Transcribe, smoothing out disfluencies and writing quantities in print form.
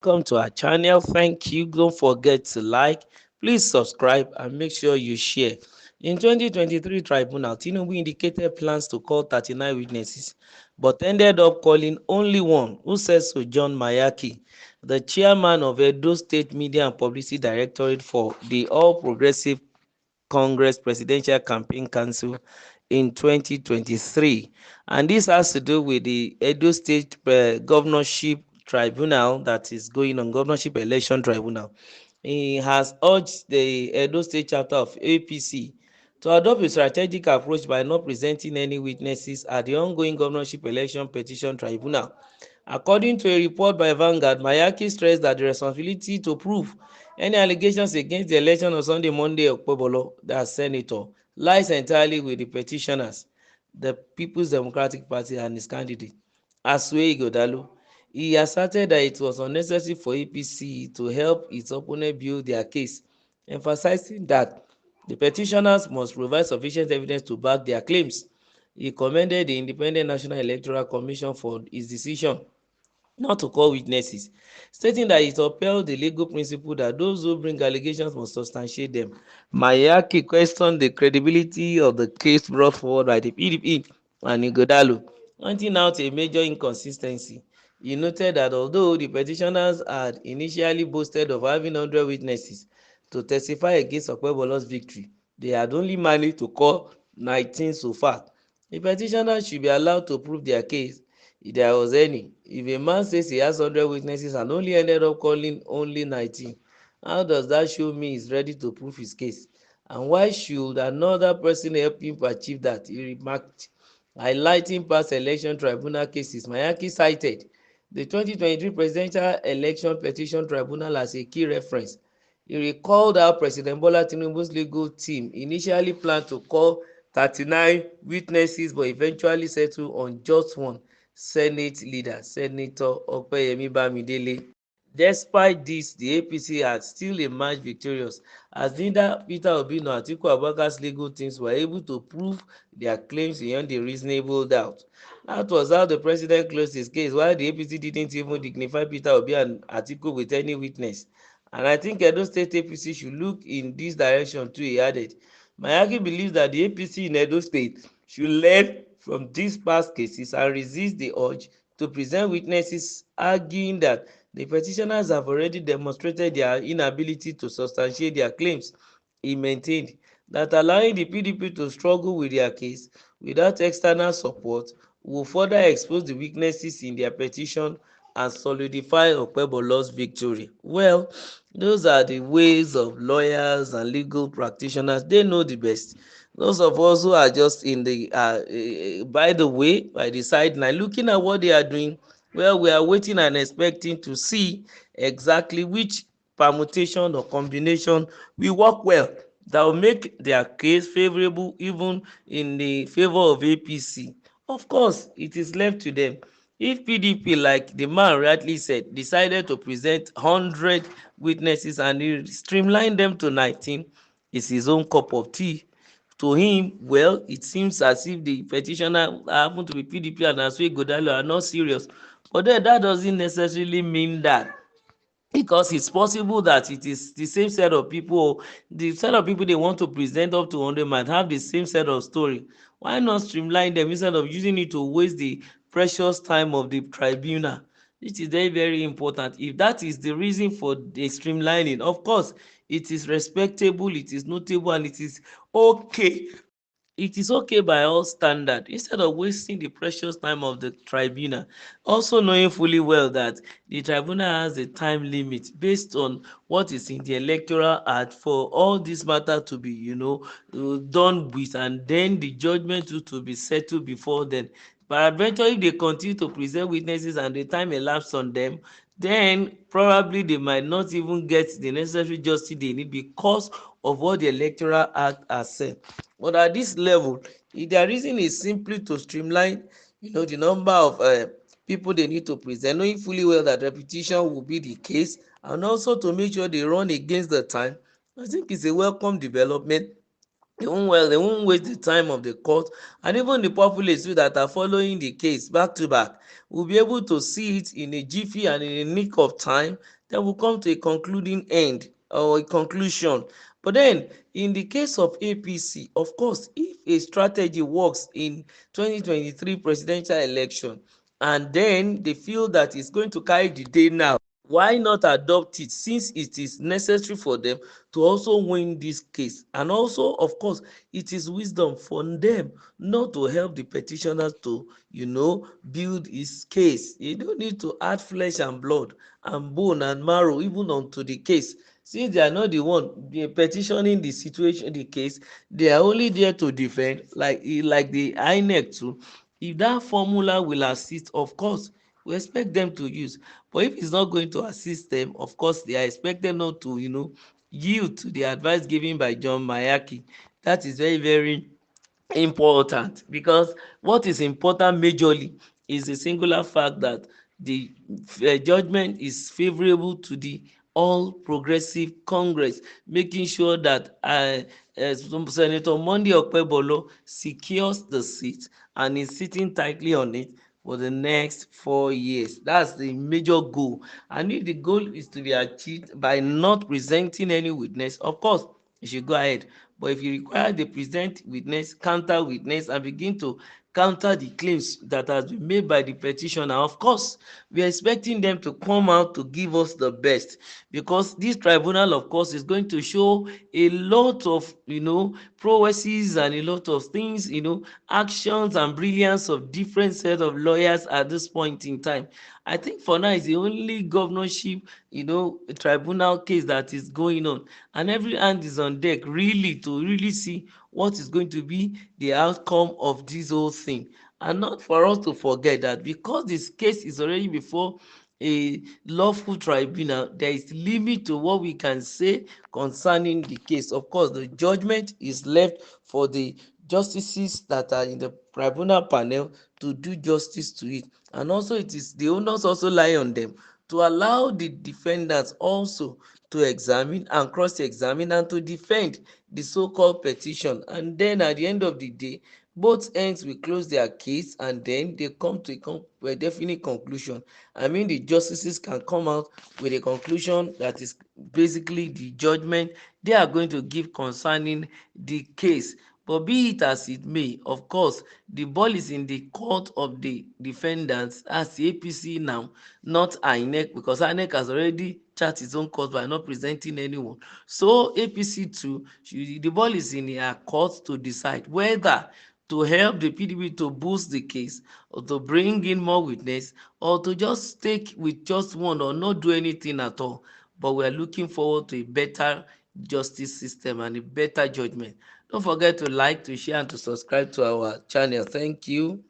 welcome to our channel. Thank you. Don't forget to like, please subscribe, and make sure you share. In 2023 tribunal, Tinubu indicated plans to call 39 witnesses, but ended up calling only one, who says so, John Mayaki, the chairman of Edo State Media and Publicity Directorate for the All Progressive Congress Presidential Campaign Council in 2023. And this has to do with the Edo State Governorship Tribunal that is going on, Governorship Election Tribunal. He has urged the Edo State chapter of APC to adopt a strategic approach by not presenting any witnesses at the ongoing governorship election petition tribunal. According to a report by Vanguard, Mayaki stressed that the responsibility to prove any allegations against the election of Sunday Monday Okpebolo, the senator, lies entirely with the petitioners, the People's Democratic Party and its candidate, Asue Ighodalo. He asserted that it was unnecessary for APC to help its opponent build their case, emphasizing that the petitioners must provide sufficient evidence to back their claims. He commended the Independent National Electoral Commission for its decision not to call witnesses, stating that it upheld the legal principle that those who bring allegations must substantiate them. Mayaki questioned the credibility of the case brought forward by the PDP and Ighodalo, pointing out a major inconsistency. He noted that although the petitioners had initially boasted of having 100 witnesses to testify against Okpebolo's victory, they had only managed to call 19 so far. The petitioners should be allowed to prove their case if there was any. If a man says he has 100 witnesses and only ended up calling only 19, how does that show me he's ready to prove his case? And why should another person help him to achieve that? He remarked, highlighting past election tribunal cases. Mayaki cited the 2023 presidential election petition tribunal as a key reference. He recalled how President Bola Tinubu's legal team initially planned to call 39 witnesses but eventually settled on just one, Senate leader, Senator Opeyemi Bamidele. Despite this, the APC had still emerged victorious as neither Peter Obi nor Atiku Abubakar's legal teams were able to prove their claims beyond a reasonable doubt. That was how the president closed his case, while the APC didn't even dignify Peter Obi and Atiku with any witness. And I think Edo State APC should look in this direction too, he added. Mayaki believes that the APC in Edo State should learn from these past cases and resist the urge to present witnesses, arguing that the petitioners have already demonstrated their inability to substantiate their claims. He maintained that allowing the PDP to struggle with their case without external support will further expose the weaknesses in their petition and solidify Okpebolo's victory. Well, those are the ways of lawyers and legal practitioners. They know the best. Those of us who are just in the by the way, by the sideline, looking at what they are doing, well, we are waiting and expecting to see exactly which permutation or combination will work well, that will make their case favorable even in the favor of APC. Of course, it is left to them. If PDP, like the man rightly said, decided to present 100 witnesses and he streamlined them to 19, it's his own cup of tea. To him, well, it seems as if the petitioner happen to be PDP and Asue Ighodalo are not serious. But then that doesn't necessarily mean that, because it's possible that it is the same set of people, the set of people they want to present up to 100 might have the same set of story. Why not streamline them instead of using it to waste the precious time of the tribunal? It is very, very important. If that is the reason for the streamlining, of course, it is respectable, it is notable, and it is okay. It is okay by all standard, instead of wasting the precious time of the tribunal, also knowing fully well that the tribunal has a time limit based on what is in the electoral act for all this matter to be done with, and then the judgment to be settled before then. But eventually if they continue to present witnesses and the time elapsed on them, then probably they might not even get the necessary justice they need because of what the electoral act has said. But at this level, if their reason is simply to streamline the number of people they need to present, knowing fully well that repetition will be the case, and also to make sure they run against the time, I think it's a welcome development. They won't waste the time of the court, and even the populace too that are following the case back to back will be able to see it in a jiffy and in a nick of time. Then will come to a concluding end or a conclusion. But then in the case of APC, of course, if a strategy works in 2023 presidential election and then they feel that it's going to carry the day now, why not adopt it, since it is necessary for them to also win this case? And also, of course, it is wisdom for them not to help the petitioners to build his case. You don't need to add flesh and blood and bone and marrow even onto the case, since they are not the one petitioning the situation, the case. They are only there to defend, like the INEC too. If that formula will assist, of course we expect them to use. But if it's not going to assist them, of course they are expected not to yield to the advice given by John Mayaki. That is very, very important, because what is important majorly is the singular fact that the judgment is favourable to the All Progressive Congress, making sure that Senator Monday Okpebholo secures the seat and is sitting tightly on it for the next 4 years. That's the major goal. And if the goal is to be achieved by not presenting any witness, of course you should go ahead. But if you require the present witness, counter witness, and begin to counter the claims that has been made by the petitioner, of course we are expecting them to come out to give us the best, because this tribunal, of course, is going to show a lot of prowesses and a lot of things, actions and brilliance of different set of lawyers at this point in time. I think for now it's the only governorship tribunal case that is going on, and every hand is on deck really to really see what is going to be the outcome of this whole thing. And not for us to forget that because this case is already before a lawful tribunal, there is limit to what we can say concerning the case. Of course, the judgment is left for the justices that are in the tribunal panel to do justice to it. And also it is the onus also lie on them to allow the defendants also to examine and cross-examine and to defend the so-called petition. And then at the end of the day, both ends will close their case and then they come to a definite conclusion. I mean, the justices can come out with a conclusion that is basically the judgment they are going to give concerning the case. But be it as it may, of course, the ball is in the court of the defendants as the APC now, not INEC, because INEC has already charted its own course by not presenting anyone. So APC too, the ball is in their court to decide whether to help the PDP to boost the case, or to bring in more witness, or to just stick with just one or not do anything at all. But we are looking forward to a better justice system and a better judgment. Don't forget to like, to share, and to subscribe to our channel. Thank you.